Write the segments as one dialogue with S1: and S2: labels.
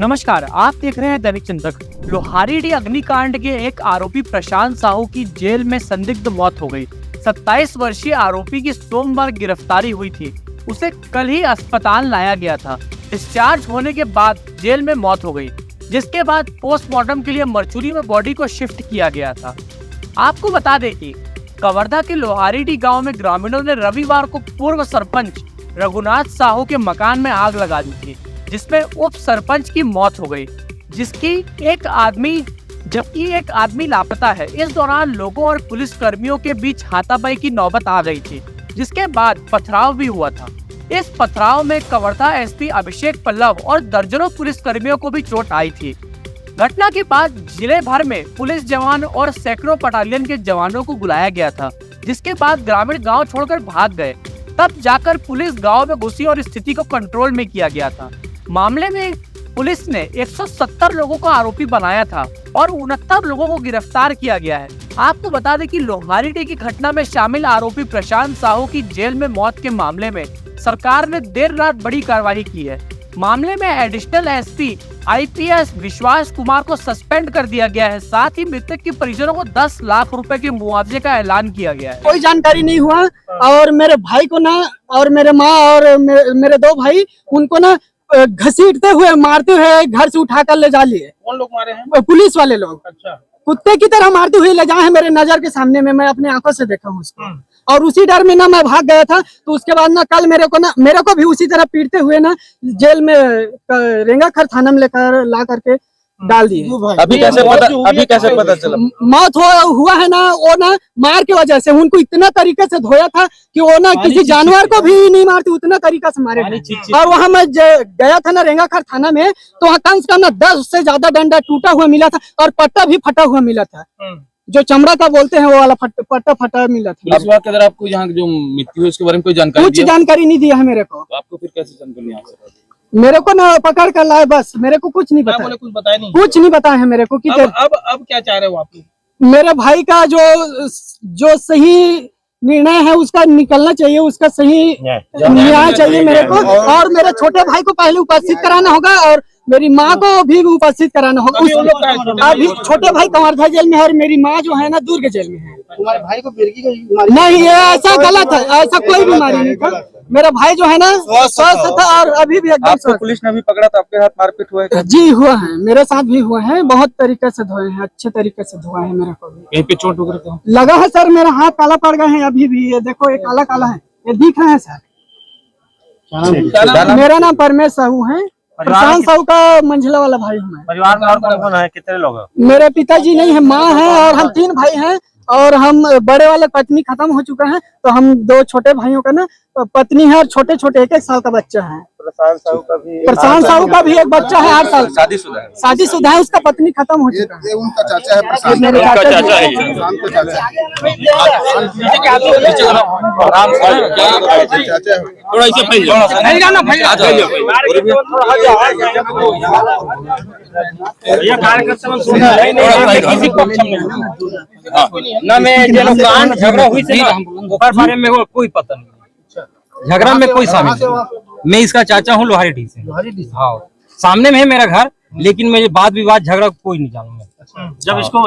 S1: नमस्कार, आप देख रहे हैं दैनिक चिंतक। लोहारीडीह अग्निकांड के एक आरोपी प्रशांत साहू की जेल में संदिग्ध मौत हो गई। 27 वर्षीय आरोपी की सोमवार गिरफ्तारी हुई थी। उसे कल ही अस्पताल लाया गया था। डिस्चार्ज होने के बाद जेल में मौत हो गई, जिसके बाद पोस्टमार्टम के लिए मरचुरी में बॉडी को शिफ्ट किया गया था। आपको बता दें कि कवर्धा के लोहारीडीह गाँव में ग्रामीणों ने रविवार को पूर्व सरपंच रघुनाथ साहू के मकान में आग लगा दी थी, जिसमें उप सरपंच की मौत हो गई, जबकि एक आदमी लापता है। इस दौरान लोगों और पुलिस कर्मियों के बीच हाथापाई की नौबत आ गई थी, जिसके बाद पथराव भी हुआ था। इस पथराव में कवर्धा एसपी अभिषेक पल्लव और दर्जनों पुलिस कर्मियों को भी चोट आई थी। घटना के बाद जिले भर में पुलिस जवान और सैकड़ों बटालियन के जवानों को बुलाया गया था, जिसके बाद ग्रामीण गाँव छोड़कर भाग गए। तब जाकर पुलिस गाँव में घुसी और स्थिति को कंट्रोल में किया गया था। मामले में पुलिस ने 170 लोगों को आरोपी बनाया था और 69 लोगों को गिरफ्तार किया गया है। आपको बता दें कि लोहारीडीह की घटना में शामिल आरोपी प्रशांत साहू की जेल में मौत के मामले में सरकार ने देर रात बड़ी कार्रवाई की है। मामले में एडिशनल एसपी आईपीएस विश्वास कुमार को सस्पेंड कर दिया गया है। साथ ही मृतक के परिजनों को 10 लाख रुपए के मुआवजे का ऐलान किया गया है।
S2: कोई जानकारी नहीं हुआ और मेरे भाई को ना, और मेरे माँ और मेरे दो भाई उनको ना घसीटते हुए मारते हुए घर से उठाकर ले जा लिए।
S3: कौन लोग मारे हैं?
S2: पुलिस वाले लोग।
S3: अच्छा।
S2: कुत्ते की तरह मारते हुए ले जाए हैं मेरे नजर के सामने में, मैं अपने आंखों से देखा हूँ उसको। और उसी डर में ना मैं भाग गया था। तो उसके बाद ना कल मेरे को भी उसी तरह पीटते हुए ना जेल में रेंगाखर थाना में लेकर ला करके डाल दिए।
S3: अभी कैसे पता चला
S2: मौत हुआ है ना? वो ना मार की वजह से उनको इतना तरीके से धोया था कि वो ना किसी जानवर को भी नहीं मारती, उतना तरीका से मारे। और वहाँ मैं गया था ना रेंगाखर थाना में, तो वहाँ कम से कम ना 10 से ज्यादा डंडा टूटा हुआ मिला था और पट्टा भी फटा हुआ मिला था। जो चमड़ा का बोलते हैं वो वाला पट्टा फटा मिला था।
S3: इस बात के अंदर आपको यहाँ जो मृत्यु है उसके बारे में कोई जानकारी?
S2: कुछ जानकारी नहीं दिया है मेरे को।
S3: आपको फिर कैसे जानकारी?
S2: मेरे को ना पकड़ कर लाए, बस मेरे को कुछ नहीं पता।
S3: कुछ बताया नहीं?
S2: कुछ नहीं बताया है मेरे को कि
S3: अब क्या चाह रहे हो आप?
S2: मेरे भाई का जो सही निर्णय है उसका निकलना चाहिए, उसका सही न्याय चाहिए मेरे को। और मेरे छोटे भाई को पहले उपस्थित कराना होगा और मेरी माँ को भी उपस्थित कराना होगा। अभी छोटे भाई कवर्धा जेल में है और मेरी माँ जो है ना दुर्ग जेल में है।
S4: तुम्हारे भाई को बिरगी का बीमारी
S2: नहीं, ये ऐसा गलत है, ऐसा कोई बीमारी नहीं था। मेरा भाई जो है ना स्वस्थ था और अभी भी एकदम स्वस्थ।
S3: पुलिस ने भी पकड़ा था, आपके हाथ मारपीट हुआ है?
S2: जी हुआ है, मेरे साथ भी हुआ है। बहुत तरीके से धोए हैं, अच्छे तरीके से धोए हैं। मेरे को भी
S3: कहीं पे चोट वगैरह
S2: लगा है सर, मेरा हाथ काला पड़ गए हैं अभी भी। ये देखो, ये काला काला है, ये दिख रहा है सर। मेरा नाम परमेश साहू है। प्रशांत साहू का मंझला वाला भाई हूँ मैं।
S5: परिवार में और कौन है? कितने लोग हैं?
S2: मेरे पिताजी नहीं है, माँ है और हम 3 भाई हैं। और हम बड़े वाले पत्नी खत्म हो चुका है, तो हम 2 छोटे भाइयों का ना पत्नी है और छोटे छोटे 1-1 साल का बच्चा है।
S5: प्रशांत साहू
S2: का भी एक बच्चा है 8 साल। शादीशुदा है, उसका पत्नी खत्म हो चुका है।
S4: ये उनका चाचा है, प्रशांत
S5: चाचा है।
S3: थोड़ा इसे
S5: ना मैं झगड़ा हुई थी ना, बारे में कोई पता नहीं। झगड़ा में कोई शामिल नहीं। मैं इसका चाचा हूँ लोहारीडीह से। हाँ, सामने में है मेरा घर, लेकिन मेरे वाद विवाद झगड़ा कोई नहीं जानूंगा।
S6: जब इसको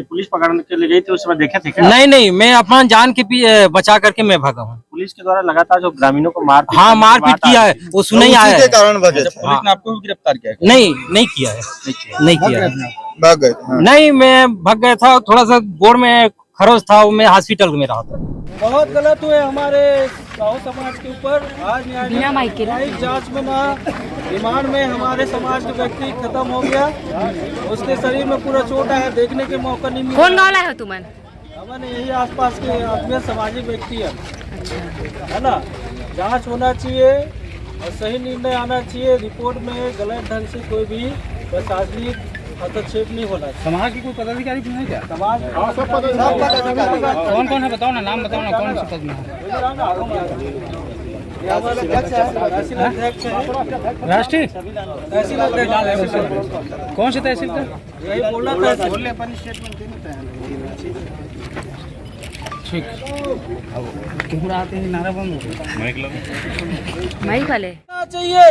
S6: पुलिस पकड़ने के लिए गई थी उस समय देखे थे क्या?
S5: नहीं, मैं अपना जान के बचा करके मैं भागा हूँ।
S6: पुलिस के द्वारा लगातार जो ग्रामीणों को
S5: मारपीट किया है, वो सुना ही आया है।
S3: पुलिस ने आपको भी गिरफ्तार किया है?
S5: नहीं किया है।
S4: भाग गए?
S5: नहीं, मैं भाग गया था। थोड़ा सा गोड़ में खरोच था, मैं हॉस्पिटल में रहा था।
S7: बहुत गलत हुए हमारे साहू समाज के ऊपर। आज न्यायिक जांच में ना रिमांड में हमारे समाज के व्यक्ति खत्म हो गया। उसके शरीर में पूरा चोट आया, देखने के मौका नहीं मिला।
S8: कौन गाँव है तुम्हें?
S7: हमारे यही आसपास के आत्मीय सामाजिक व्यक्ति है ना। जांच होना चाहिए और सही निर्णय आना चाहिए। रिपोर्ट में गलत ढंग से कोई भी प्रशासनिक हस्तक्षेप नहीं होना। समाज की कोई पदाधिकारी भी नहीं क्या? समाज
S6: कौन है बताओ ना, नाम बताओ ना, कौन से पद में है? राष्ट्रीय
S7: तहसील अध्यक्ष।
S6: कौन से तहसील का?
S7: यही बोलना था।
S8: माइक वाले
S7: चाहिए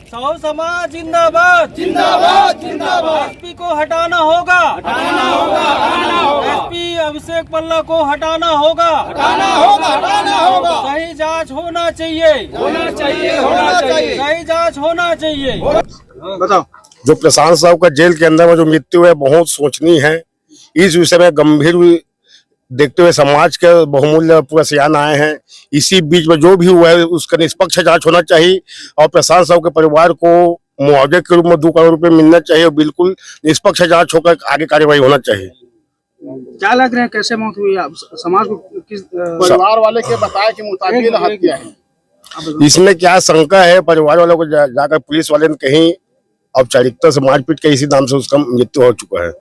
S7: साहू समाज जिंदाबाद जिंदाबाद जिंदाबाद। एसपी को हटाना होगा एसपी अभिषेक पल्ला को हटाना होगा सही जांच होना चाहिए सही जांच होना चाहिए।
S4: बताओ।
S9: जो प्रशांत साहब का जेल के अंदर में जो मृत्यु है बहुत सोचनीय है। इस विषय में गंभीर देखते हुए समाज के बहुमूल्य पूरा सियान आए हैं। इसी बीच में जो भी हुआ है उसका निष्पक्ष जांच होना चाहिए और प्रशांत साहब के परिवार को मुआवजे के रूप में 2 करोड़ रुपए मिलना चाहिए और बिल्कुल निष्पक्ष जांच होकर आगे कार्यवाही होना चाहिए।
S2: क्या लग रहा है कैसे मौत हुई? आप समाज को किस
S4: परिवार वाले के बताए के मुताबिक हत्या है।
S9: इसमें क्या शंका है? परिवार वालों को जाकर पुलिस वाले ने कहीं औपचारिकता से मारपीट के इसी नाम से उसका मृत्यु हो चुका है।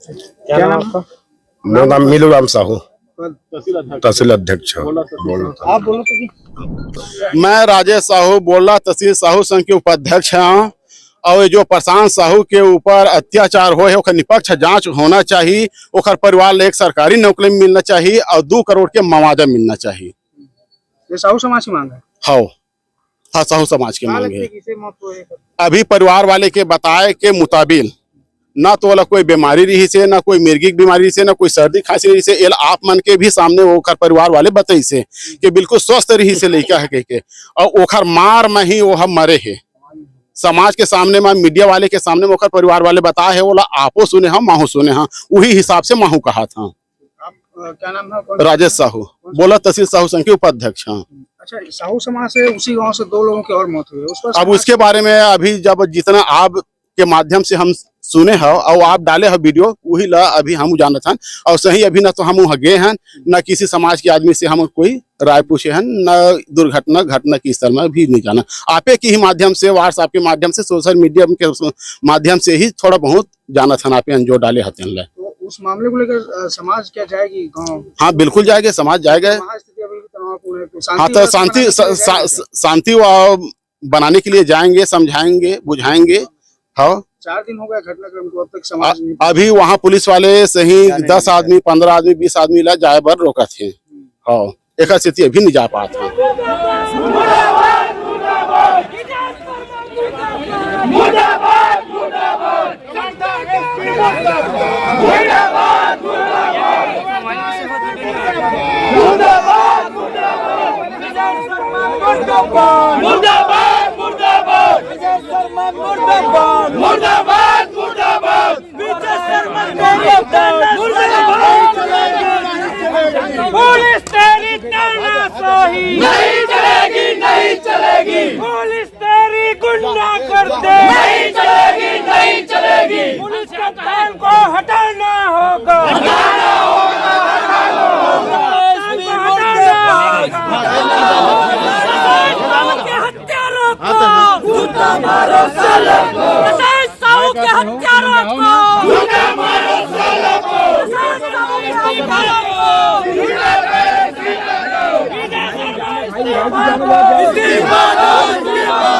S3: क्या नाम आपका?
S9: मेरा नाम मीलू राम साहू, तहसील अध्यक्ष।
S2: आप बोलो तो।
S4: मैं राजेश साहू बोला, तहसील साहू संघ के उपाध्यक्ष हैं। और जो प्रशांत साहू के ऊपर अत्याचार हो है ओकर निष्पक्ष जांच होना चाहिए। ओकर परिवार ले एक सरकारी नौकरी मिलना चाहिए और 2 करोड़ के मुआवजा मिलना चाहिए।
S2: ये साहू समाज की मांग है।
S4: हाँ, साहू समाज की मांग है। अभी परिवार वाले के बताए के मुताबिक ना तो वाला कोई बीमारी रही से, ना कोई मिर्गी की बीमारी से, ना कोई सर्दी खांसी रही से। आप मन के भी सामने ओखर परिवार वाले बताई से कि बिल्कुल स्वस्थ रही से लड़का है के और ओखर मार में ही वो हम मरे है। समाज के सामने में, मीडिया वाले के सामने में ओखर परिवार वाले बताए है। बोला आपो सुने हम माहू सुने हाँ, वही हिसाब से माहू कहा था।
S2: क्या नाम है?
S4: राजेश साहू बोला, तहसील साहू संघ के उपाध्यक्ष। हाँ,
S2: अच्छा, साहू समाज से उसी गांव से 2 लोगों की और मौत हुई।
S4: अब उसके बारे में अभी जब जितना आप के माध्यम से हम सुने हैं और आप डाले हैं वीडियो वही ला अभी हम जानत हन। और सही अभी न तो हम वहाँ गए हैं न किसी समाज के आदमी से हम कोई राय पूछे हैं, न दुर्घटना घटना की स्तर में भी नहीं जाना। आपे के ही माध्यम से, व्हाट्सएप के माध्यम से, सोशल मीडिया के माध्यम से ही थोड़ा बहुत जानत हन। आपे जो डाले हते हैं
S2: तो उस मामले को लेकर समाज क्या जाएगी गाँव?
S4: हाँ बिल्कुल जाएगा, समाज जाएगा। हाँ तो शांति बनाने के लिए जाएंगे, समझाएंगे, बुझाएंगे। हाँ
S2: 4 दिन हो गया घटनाक्रम को, अब तक समाज नहीं।
S4: अभी वहाँ पुलिस वाले सही 10 आदमी, 15 आदमी, 20 आदमी ला जाए बर रोका थे। हाँ, एक स्थिति अभी नहीं जा पाता।
S7: पुलिस तेरी तानाशाही नहीं चलेगी, नहीं चलेगी। पुलिस तेरी गुंडा करते नहीं चलेगी, नहीं चलेगी। पुलिस कप्तान को हटाना होगा, हटाना होगा, हटाना होगा। हत्यारों को जूता मारो सालों को, साहू के हत्यारों को जूता मारो सालों को, साहू के हत्यारों को इस्तीफा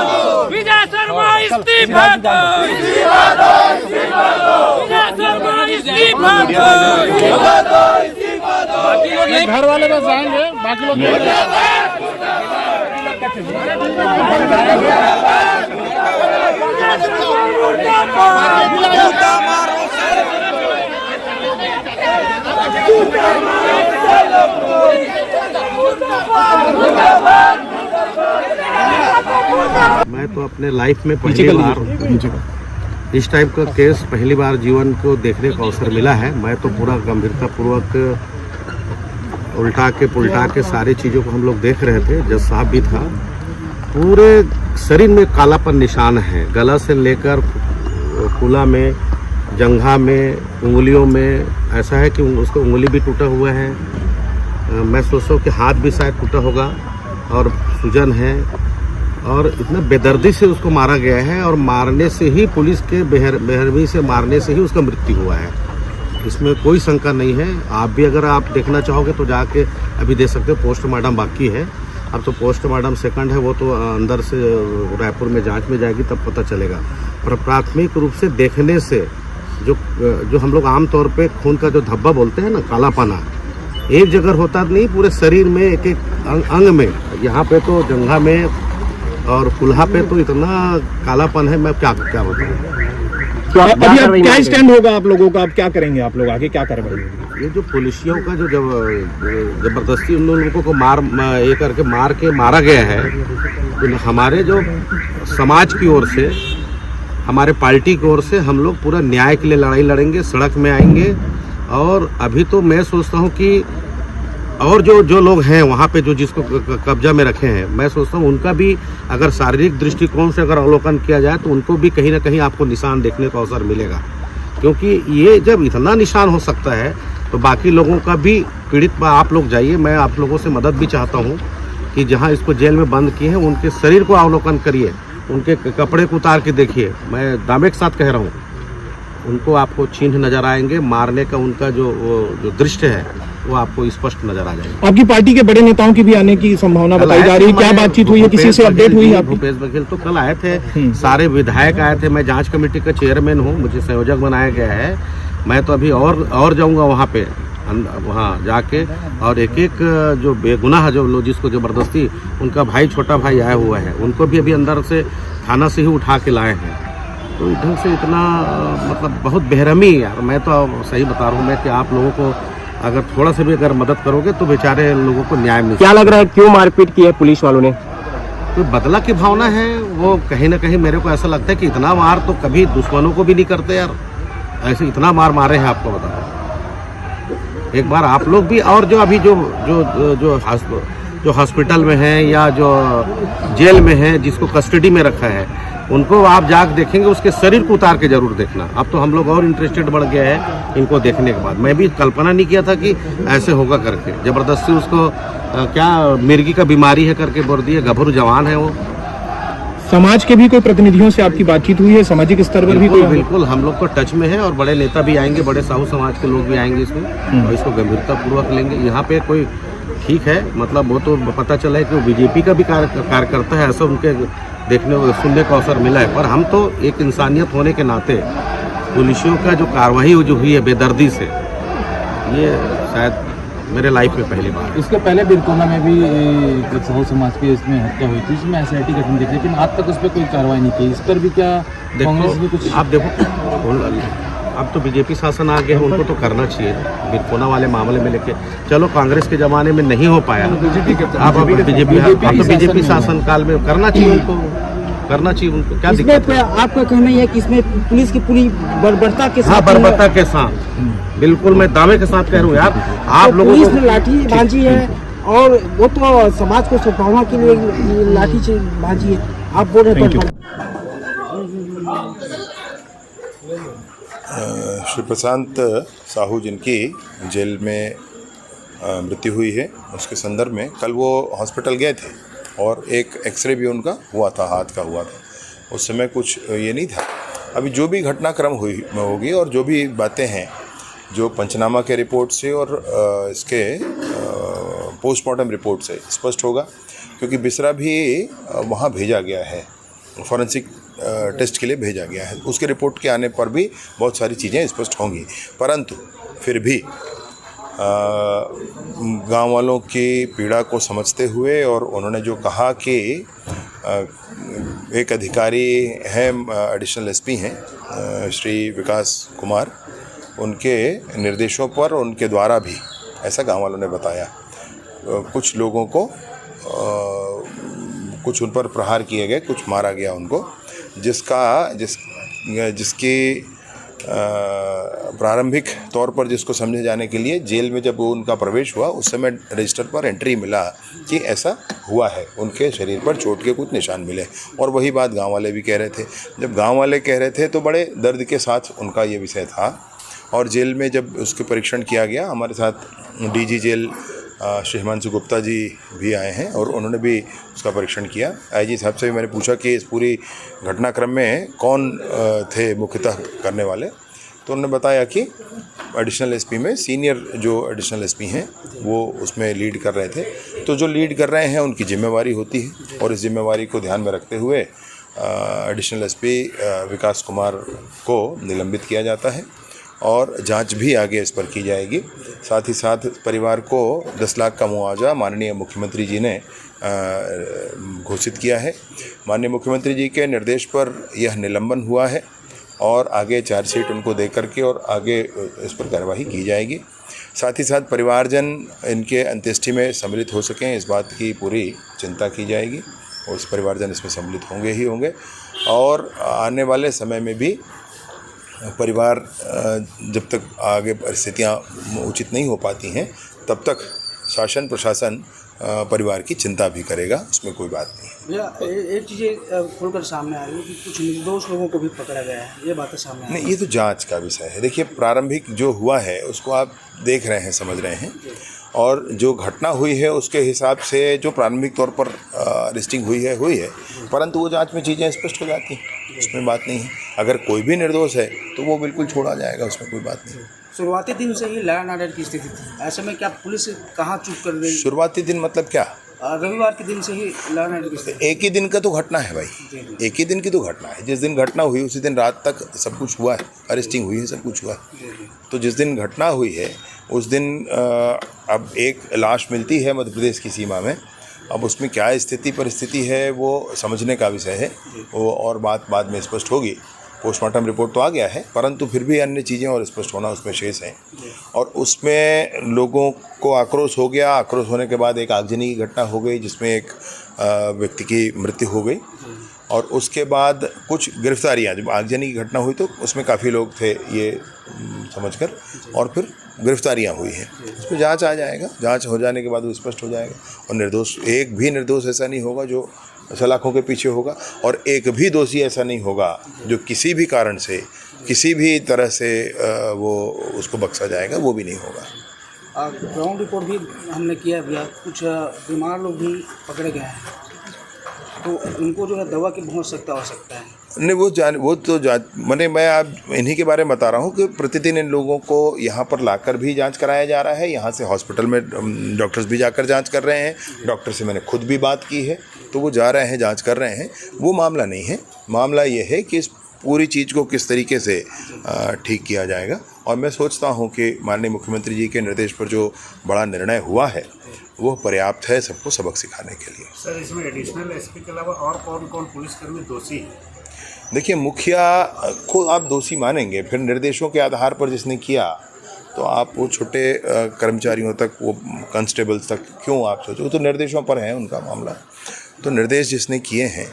S7: दो, विजय शर्मा इस्तीफा दो, इस्तीफा दो, इस्तीफा दो, विजय शर्मा इस्तीफा दो, इस्तीफा दो, इस्तीफा दो।
S4: घर वाले बस आएंगे, बाकी लोग
S10: मैं तो अपने लाइफ में पहली बार इस टाइप का केस पहली बार जीवन को देखने का अवसर मिला है। मैं तो पूरा गंभीरता पूर्वक उल्टा के पुल्टा के सारी चीज़ों को हम लोग देख रहे थे। जज साहब भी था। पूरे शरीर में कालापन निशान है, गला से लेकर कुला में, जंघा में, उंगलियों में। ऐसा है कि उसका उंगली भी टूटा हुआ है। मैं सोचता हूँ कि हाथ भी शायद टूटा होगा और सूजन है। और इतना बेदर्दी से उसको मारा गया है और मारने से ही, पुलिस के बेरहमी से मारने से ही उसका मृत्यु हुआ है। इसमें कोई शंका नहीं है। आप भी अगर आप देखना चाहोगे तो जाके अभी देख सकते हो। पोस्टमार्टम बाकी है। अब तो पोस्टमार्टम सेकंड है, वो तो अंदर से रायपुर में जांच में जाएगी तब पता चलेगा। पर प्राथमिक रूप से देखने से जो हम लोग आमतौर पे खून का जो धब्बा बोलते हैं ना, कालापना, एक जगह होता नहीं, पूरे शरीर में एक एक अंग में, यहाँ पे तो जंघा में और कुल्हा पे तो इतना कालापन है, मैं क्या बताऊँ।
S11: तो अभी अब क्या स्टैंड होगा आप लोगों का, अब क्या करेंगे आप लोग, आगे क्या कार्रवाई?
S10: ये जो पुलिसियों का जो जबरदस्ती उन लोगों को मार के मारा गया है, तो हमारे जो समाज की ओर से, हमारे पार्टी की ओर से हम लोग पूरा न्याय के लिए लड़ाई लड़ेंगे, सड़क में आएंगे। और अभी तो मैं सोचता हूँ कि और जो लोग हैं वहाँ पे, जो जिसको कब्जा में रखे हैं, मैं सोचता हूँ उनका भी अगर शारीरिक दृष्टिकोण से अगर अवलोकन किया जाए तो उनको भी कहीं ना कहीं आपको निशान देखने का अवसर मिलेगा। क्योंकि ये जब इतना निशान हो सकता है तो बाकी लोगों का भी पीड़ित आप लोग जाइए, मैं आप लोगों से मदद भी चाहता हूँ कि जहाँ इसको जेल में बंद किए हैं उनके शरीर को अवलोकन करिए, उनके कपड़े को उतार के देखिए। मैं दावे के साथ कह रहा हूँ, उनको आपको चिन्ह नजर आएंगे, मारने का उनका जो दृश्य है वो आपको स्पष्ट नजर आ जाएगा।
S11: आपकी पार्टी के बड़े नेताओं की भी आने की संभावना बताई जा रही है, क्या बातचीत हुई है, किसी से अपडेट हुई है?
S10: भूपेश बघेल तो कल आए थे, सारे विधायक आए थे, मैं जांच कमेटी का चेयरमैन हूँ, मुझे संयोजक बनाया गया है। मैं तो अभी और जाऊँगा वहाँ पे, वहाँ जाके और एक जो बेगुनाह जो लोग जिसको जबरदस्ती उनका भाई, छोटा भाई आया हुआ है, उनको भी अभी अंदर से थाना से ही उठा के लाए हैं। तो ढंग से इतना मतलब बहुत बेरहमी यार, मैं तो सही बता रहा हूँ मैं कि आप लोगों को अगर थोड़ा सा भी अगर मदद करोगे तो बेचारे लोगों को न्याय मिल।
S11: क्या लग रहा है, क्यों मारपीट की है पुलिस वालों ने?
S10: तो बदला की भावना है वो, कहीं ना कहीं मेरे को ऐसा लगता है कि इतना मार तो कभी दुश्मनों को भी नहीं करते यार, ऐसे इतना मार मारे हैं। आपको बता रहा एक बार आप लोग भी, और जो अभी जो हॉस्पिटल में हैं या जो जेल में हैं, जिसको कस्टडी में रखा है, उनको आप जाकर देखेंगे, उसके शरीर को उतार के जरूर देखना। अब तो हम लोग और इंटरेस्टेड बढ़ गया है इनको देखने के बाद। मैं भी कल्पना नहीं किया था कि ऐसे होगा करके, जबरदस्ती उसको क्या मिर्गी का बीमारी है करके बोल दिए, गभरू जवान है वो।
S11: समाज के भी कोई प्रतिनिधियों से आपकी बातचीत हुई है, सामाजिक स्तर पर भी कोई?
S10: बिल्कुल, हम लोग तो टच में है और बड़े नेता भी आएंगे, बड़े साहू समाज के लोग भी आएंगे इसमें, और इसको गंभीरता पूर्वक लेंगे। यहाँ पे कोई ठीक है, मतलब वो तो पता चला है कि वो बीजेपी का भी कार्यकर्ता है, ऐसा उनके देखने सुनने का अवसर मिला है। पर हम तो एक इंसानियत होने के नाते पुलिसियों का जो कार्रवाई जो हुई है बेदर्दी से, ये शायद मेरे लाइफ में पहली बार।
S5: इसके पहले बिरकोना में भी एक साहू समाज की इसमें हत्या हुई थी, इसमें SIT गठन की थी, लेकिन आज तक उस पर कोई कार्रवाई नहीं की। इस पर भी क्या कांग्रेस ने कुछ?
S10: आप देखो, अब तो बीजेपी शासन आ गया है, उनको तो करना चाहिए बिरकोना वाले मामले में लेके। चलो कांग्रेस के जमाने में नहीं हो पाया, आप बीजेपी शासन काल में करना चाहिए उनको, करना चाहिए उनको। क्या दिक्कत है?
S2: आपका कहना है कि इसमें पुलिस की पूरी बर्बरता के साथ?
S10: हाँ, बर्बरता के साथ, बिल्कुल मैं दावे के साथ कह रहा हूँ यार। आप लोगों
S2: को लाठी भांजी है और वो तो समाज को सद्भावना के लिए लाठी से भांजी है, आप बोल रहे हैं।
S12: श्री प्रशांत साहू जिनकी जेल में मृत्यु हुई है, उसके संदर्भ में कल वो हॉस्पिटल गए थे और एक एक्सरे भी उनका हुआ था, हाथ का हुआ था। उस समय कुछ ये नहीं था। अभी जो भी घटनाक्रम होगी और जो भी बातें हैं, जो पंचनामा के रिपोर्ट से और इसके पोस्टमार्टम रिपोर्ट से स्पष्ट होगा, क्योंकि बिसरा भी वहाँ भेजा गया है, फॉरेंसिक टेस्ट के लिए भेजा गया है। उसके रिपोर्ट के आने पर भी बहुत सारी चीज़ें स्पष्ट होंगी। परंतु फिर भी गांव वालों की पीड़ा को समझते हुए, और उन्होंने जो कहा कि एक अधिकारी हैं, एडिशनल SP हैं श्री विकास कुमार, उनके निर्देशों पर उनके द्वारा भी ऐसा गांव वालों ने बताया, कुछ लोगों को कुछ उन पर प्रहार किए गए, कुछ मारा गया उनको, जिसकी प्रारंभिक तौर पर जिसको समझे जाने के लिए जेल में जब उनका प्रवेश हुआ उस समय रजिस्टर पर एंट्री मिला कि ऐसा हुआ है, उनके शरीर पर चोट के कुछ निशान मिले। और वही बात गांव वाले भी कह रहे थे। जब गांव वाले कह रहे थे तो बड़े दर्द के साथ उनका ये विषय था। और जेल में जब उसके परीक्षण किया गया, हमारे साथ DG जेल श्री हिमांशु गुप्ता जी भी आए हैं और उन्होंने भी उसका परीक्षण किया। IG साहब से भी मैंने पूछा कि इस पूरी घटनाक्रम में कौन थे मुख्यतः करने वाले, तो उन्होंने बताया कि एडिशनल SP में सीनियर जो एडिशनल SP हैं वो उसमें लीड कर रहे थे। तो जो लीड कर रहे हैं उनकी जिम्मेवारी होती है, और इस जिम्मेवारी को ध्यान में रखते हुए एडिशनल एसपी विकास कुमार को निलंबित किया जाता है और जांच भी आगे इस पर की जाएगी। साथ ही साथ परिवार को 10 लाख का मुआवजा माननीय मुख्यमंत्री जी ने घोषित किया है। माननीय मुख्यमंत्री जी के निर्देश पर यह निलंबन हुआ है और आगे चार्जशीट उनको दे करके और आगे इस पर कार्रवाई की जाएगी। साथ ही साथ परिवारजन इनके अंत्येष्टि में सम्मिलित हो सकें, इस बात की पूरी चिंता की जाएगी और इस परिवारजन इसमें सम्मिलित होंगे ही होंगे। और आने वाले समय में भी परिवार जब तक आगे परिस्थितियां उचित नहीं हो पाती हैं तब तक शासन प्रशासन परिवार की चिंता भी करेगा, उसमें कोई बात नहीं।
S2: भैया एक चीज़ें खुलकर सामने आ रही है कि कुछ निर्दोष लोगों को भी पकड़ा गया है, ये बातें सामने
S12: नहीं, ये तो जांच का विषय है। देखिए, प्रारंभिक जो हुआ है उसको आप देख रहे हैं, समझ रहे हैं, और जो घटना हुई है उसके हिसाब से जो प्रारंभिक तौर पर अरेस्टिंग हुई है, परंतु वो जांच में चीज़ें स्पष्ट हो जाती हैं, उसमें बात नहीं है। अगर कोई भी निर्दोष है तो वो बिल्कुल छोड़ा जाएगा, उसमें कोई बात नहीं।
S2: शुरुआती दिन से ही लॉ एंड ऑर्डर की स्थिति थी, ऐसे में क्या पुलिस कहाँ चूक कर रही?
S12: शुरुआती दिन मतलब क्या?
S2: रविवार के दिन से ही लॉ एंड ऑर्डर की स्थिति।
S12: एक ही दिन का तो घटना है भाई, एक ही दिन की तो घटना है। जिस दिन घटना हुई उसी दिन रात तक सब कुछ हुआ है, अरेस्टिंग हुई है, सब कुछ हुआ है। तो जिस दिन घटना हुई है उस दिन अब एक लाश मिलती है मध्य प्रदेश की सीमा में। अब उसमें क्या स्थिति परिस्थिति है वो समझने का विषय है, वो और बात बाद में स्पष्ट होगी। पोस्टमार्टम रिपोर्ट तो आ गया है, परंतु फिर भी अन्य चीज़ें और स्पष्ट होना उसमें शेष हैं। और उसमें लोगों को आक्रोश हो गया, आक्रोश होने के बाद एक आगजनी की घटना हो गई जिसमें एक व्यक्ति की मृत्यु हो गई और उसके बाद कुछ गिरफ्तारियां। जब आगजनी की घटना हुई तो उसमें काफ़ी लोग थे ये समझकर, और फिर गिरफ्तारियां हुई हैं। उसमें जांच आ जाएगा, जांच हो जाने के बाद वो स्पष्ट हो जाएगा और निर्दोष, एक भी निर्दोष ऐसा नहीं होगा जो सलाखों के पीछे होगा, और एक भी दोषी ऐसा नहीं होगा जो किसी भी कारण से, किसी भी तरह से वो उसको बख्शा जाएगा, वो भी नहीं होगा।
S2: ग्राउंड रिपोर्ट भी हमने किया है भैया, कुछ बीमार लोग भी पकड़े गए हैं, तो उनको जो है दवा की बहुत आवश्यकता हो सकता है।
S12: नहीं, मैंने मैं आप इन्हीं के बारे में बता रहा हूँ कि प्रतिदिन इन लोगों को यहाँ पर लाकर भी जांच कराया जा रहा है। यहाँ से हॉस्पिटल में डॉक्टर्स भी जाकर जांच कर रहे हैं, डॉक्टर से मैंने खुद भी बात की है, तो वो जा रहे हैं, जांच कर रहे हैं। वो मामला नहीं है, मामला ये है कि इस पूरी चीज़ को किस तरीके से ठीक किया जाएगा। और मैं सोचता हूँ कि माननीय मुख्यमंत्री जी के निर्देश पर जो बड़ा निर्णय हुआ है वो पर्याप्त है सबको सबक सिखाने के लिए।
S13: सर, इसमें एडिशनल एसपी के अलावा और कौन कौन पुलिसकर्मी दोषी हैं?
S12: देखिए, मुखिया को आप दोषी मानेंगे, फिर निर्देशों के आधार पर जिसने किया तो आप वो छोटे कर्मचारियों तक, वो कांस्टेबल्स तक क्यों आप सोचो? तो निर्देशों पर है उनका मामला। तो निर्देश जिसने किए हैं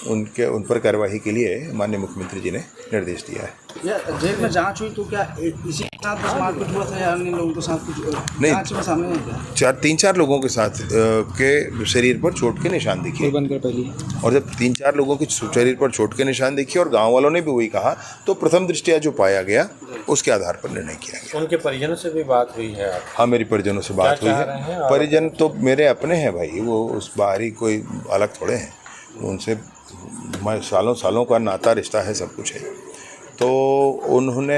S12: उन पर कार्रवाई के लिए माननीय मुख्यमंत्री जी ने निर्देश दिया है।
S2: जेल में जांच हुई तो क्या इसी के साथ बस मारपीट हुआ था या अन्य लोगों के साथ कुछ जांच में सामने नहीं गया?
S12: 3-4 लोगों के साथ के शरीर पर चोट के निशान दिखे, और जब 3-4 लोगों के शरीर पर चोट के निशान दिखे और गांव वालों ने भी वही कहा, तो प्रथम दृष्टया जो पाया गया उसके आधार पर निर्णय किया गया।
S7: उनके परिजनों से भी बात हुई है?
S12: हाँ, मेरी परिजनों से बात हुई है। परिजन तो मेरे अपने हैं भाई, वो उस बाहरी कोई अलग थोड़े हैं, उनसे मैं सालों का नाता रिश्ता है, सब कुछ है। तो उन्होंने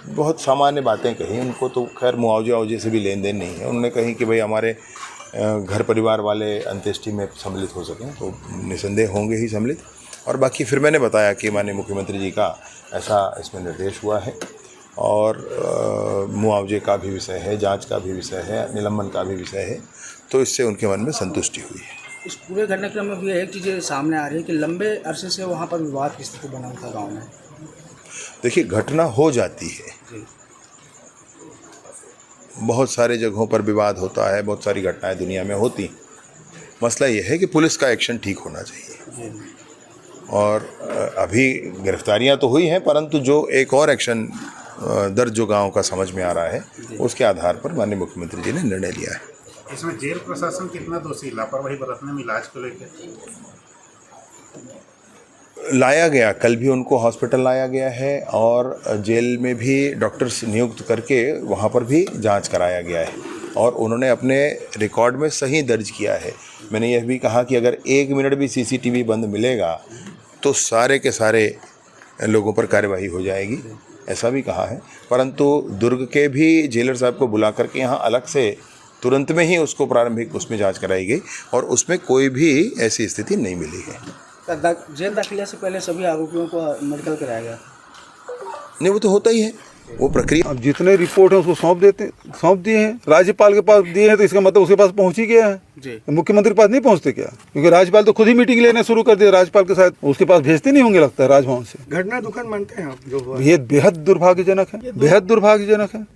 S12: बहुत सामान्य बातें कही, उनको तो खैर मुआवजे से भी लेन देन नहीं है। उन्होंने कही कि भाई हमारे घर परिवार वाले अंत्येष्टि में सम्मिलित हो सकें, तो निसंदेह होंगे ही सम्मिलित। और बाकी फिर मैंने बताया कि माननीय मुख्यमंत्री जी का ऐसा इसमें निर्देश हुआ है और मुआवजे का भी विषय है, जांच का भी विषय है, निलंबन का भी विषय है, तो इससे उनके मन में संतुष्टि हुई है।
S2: इस पूरे घटनाक्रम में भी एक चीज़ सामने आ रही है कि लंबे अरसे से वहाँ पर विवाद की स्थिति बना था गाँव में।
S12: देखिए, घटना हो जाती है, बहुत सारे जगहों पर विवाद होता है, बहुत सारी घटनाएं दुनिया में होती। मसला यह है कि पुलिस का एक्शन ठीक होना चाहिए। और अभी गिरफ्तारियां तो हुई हैं, परंतु जो एक और एक्शन दर्ज जो गांव का समझ में आ रहा है, उसके आधार पर माननीय मुख्यमंत्री जी ने निर्णय लिया है।
S13: इसमें जेल प्रशासन कितना दोषी? लापरवाही बरतने में इलाज को लेकर
S12: लाया गया, कल भी उनको हॉस्पिटल लाया गया है और जेल में भी डॉक्टर्स नियुक्त करके वहाँ पर भी जांच कराया गया है और उन्होंने अपने रिकॉर्ड में सही दर्ज किया है। मैंने यह भी कहा कि अगर 1 मिनट भी सीसीटीवी बंद मिलेगा तो सारे के सारे लोगों पर कार्रवाई हो जाएगी, ऐसा भी कहा है। परंतु दुर्ग के भी जेलर साहब को बुला करके यहाँ अलग से तुरंत में ही उसको प्रारंभिक उसमें जांच कराई गई और उसमें कोई भी ऐसी स्थिति नहीं मिली है।
S7: जेल दाखिले से पहले सभी आरोपियों को मेडिकल कराया गया।
S12: नहीं, वो तो होता ही है, वो प्रक्रिया।
S14: अब जितने रिपोर्ट है उसको सौंप दिए हैं, राज्यपाल के पास दिए हैं, तो इसका मतलब उसके पास पहुंच ही गया है। मुख्यमंत्री के पास नहीं पहुंचते क्या? क्योंकि राज्यपाल तो खुद ही मीटिंग लेना शुरू कर दिया, राज्यपाल के साथ उसके पास भेजते नहीं होंगे लगता है राजभवन से।
S7: घटना दुखद मानते हैं आप? जो
S14: ये बेहद दुर्भाग्यजनक है, बेहद दुर्भाग्यजनक है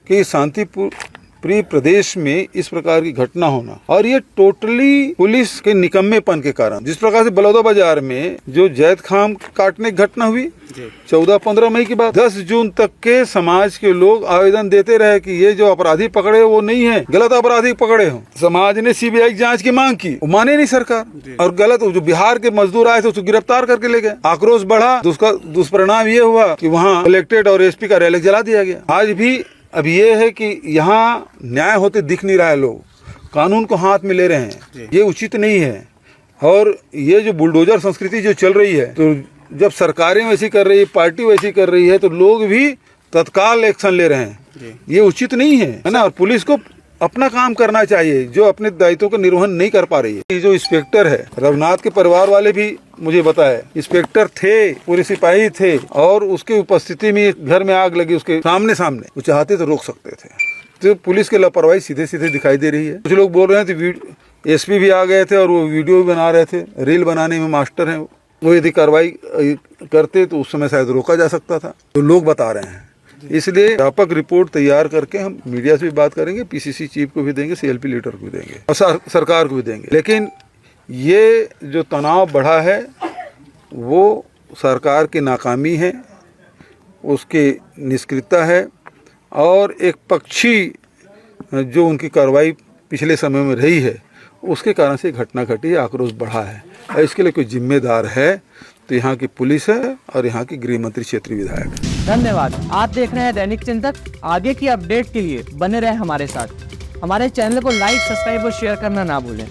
S14: कि शांतिप्रिय प्रदेश में इस प्रकार की घटना होना, और ये टोटली पुलिस के निकम्मेपन के कारण। जिस प्रकार से बलौदा बाजार में जो जैद खान काटने की घटना हुई 14-15 मई के बाद 10 जून तक के समाज के लोग आवेदन देते रहे कि ये जो अपराधी पकड़े वो नहीं है, गलत अपराधी पकड़े हो। समाज ने सीबीआई जांच की मांग की, वो माने नहीं सरकार, और गलत जो बिहार के मजदूर आए थे उसको गिरफ्तार करके ले गए। आक्रोश बढ़ा, उसका दुष्परिणाम ये हुआ कि वहाँ कलेक्ट्रेट और एसपी कार्यालय जला दिया गया। आज भी अब ये है कि यहाँ न्याय होते दिख नहीं रहा है, लोग कानून को हाथ में ले रहे हैं, ये उचित नहीं है। और ये जो बुलडोजर संस्कृति जो चल रही है, तो जब सरकारें वैसी कर रही है, पार्टी वैसी कर रही है, तो लोग भी तत्काल एक्शन ले रहे हैं, ये उचित नहीं है ना। और पुलिस को अपना काम करना चाहिए, जो अपने दायित्वों का निर्वहन नहीं कर पा रही है। ये जो इंस्पेक्टर है, रघुनाथ के परिवार वाले भी मुझे बताए, इंस्पेक्टर थे, पूरे सिपाही थे, और उसकी उपस्थिति में घर में आग लगी उसके सामने, वो चाहते तो रोक सकते थे। तो पुलिस की लापरवाही सीधे दिखाई दे रही है। कुछ लोग बोल रहे हैं तो एसपी भी आ गए थे और वो वीडियो भी बना रहे थे, रील बनाने में मास्टर हैं वो, यदि कार्रवाई करते तो उस समय शायद रोका जा सकता था, तो लोग बता रहे हैं। इसलिए व्यापक रिपोर्ट तैयार करके हम मीडिया से भी बात करेंगे, पीसीसी चीफ को भी देंगे, सीएलपी लीडर को भी देंगे, और सरकार को भी देंगे। लेकिन ये जो तनाव बढ़ा है वो सरकार की नाकामी है, उसकी निष्क्रियता है, और एक पक्षी जो उनकी कार्रवाई पिछले समय में रही है उसके कारण से घटना घटी, आक्रोश बढ़ा है। और इसके लिए कोई जिम्मेदार है तो यहाँ की पुलिस है और यहाँ की गृह मंत्री क्षेत्रीय विधायक।
S1: धन्यवाद। आप देख रहे हैं दैनिक चिंतक। आगे की अपडेट के लिए बने रहे हमारे साथ। हमारे चैनल को लाइक, सब्सक्राइब और शेयर करना ना भूलें।